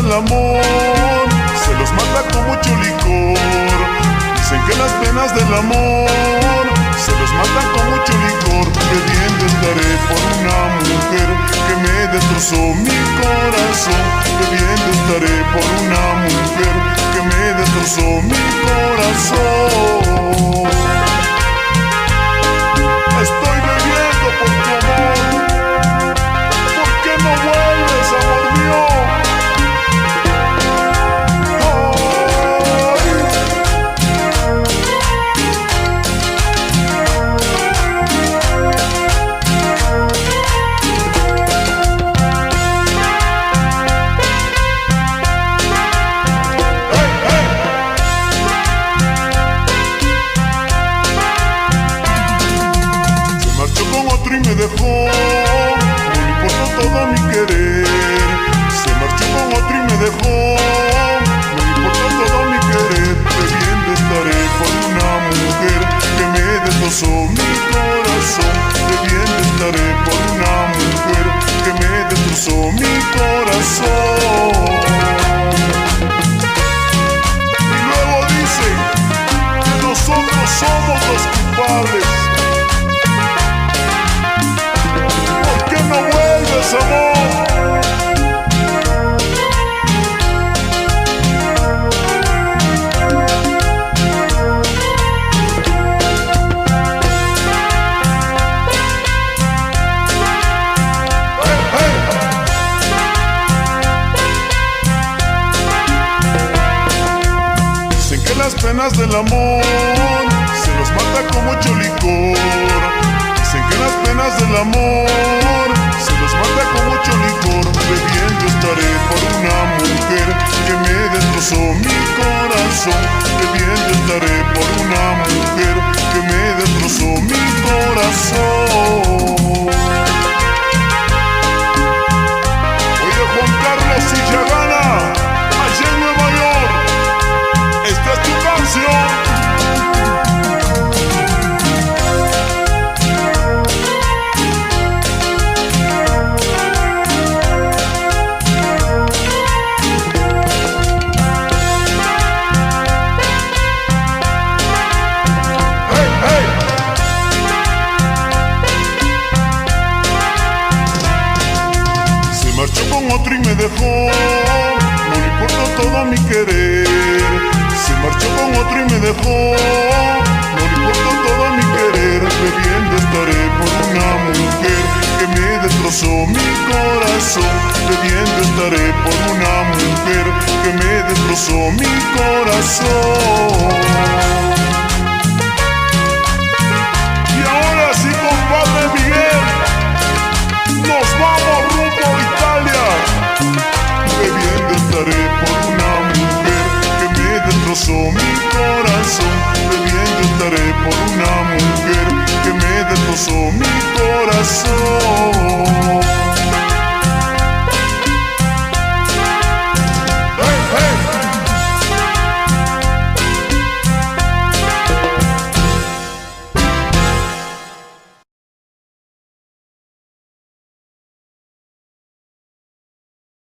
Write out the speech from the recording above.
del amor se los mata con mucho licor. Dicen que las penas del amor se los matan con mucho licor. Bebiendo estaré por una mujer que me destrozó mi corazón. Bebiendo estaré por una mujer que me destrozó mi corazón. Estoy bebiendo por tu amor. ¿Por qué no vuelves, amor mío? Y me dejó, no le importó todo mi querer. Se marchó con otro y me dejó, no le importó todo mi querer. Bebiendo estaré por una mujer que me destrozó mi corazón. Bebiendo estaré por una mujer que me destrozó mi corazón. Y luego dice que nosotros somos los culpables. No vuelves, amor. Hey, hey. Dicen que las penas del amor se los mata con mucho licor. Dicen que las penas del amor se los mata con mucho licor. Bebiendo estaré por una mujer que me destrozó mi corazón. Bebiendo estaré por una mujer que me destrozó mi corazón. Oye, Juan Carlos Villagana, allá en Nueva York, esta es tu canción. Marchó con otro y me dejó, no le importó todo mi querer. Se marchó con otro y me dejó, no le importó todo mi querer. Bebiendo estaré por una mujer que me destrozó mi corazón. Bebiendo estaré por una mujer que me destrozó mi corazón. Y ahora sí, compadre Miguel, nos vamos rumbo a Italia. Bebiendo estaré por una mujer que me destrozó mi corazón. Bebiendo estaré por una mujer que me destrozó mi corazón.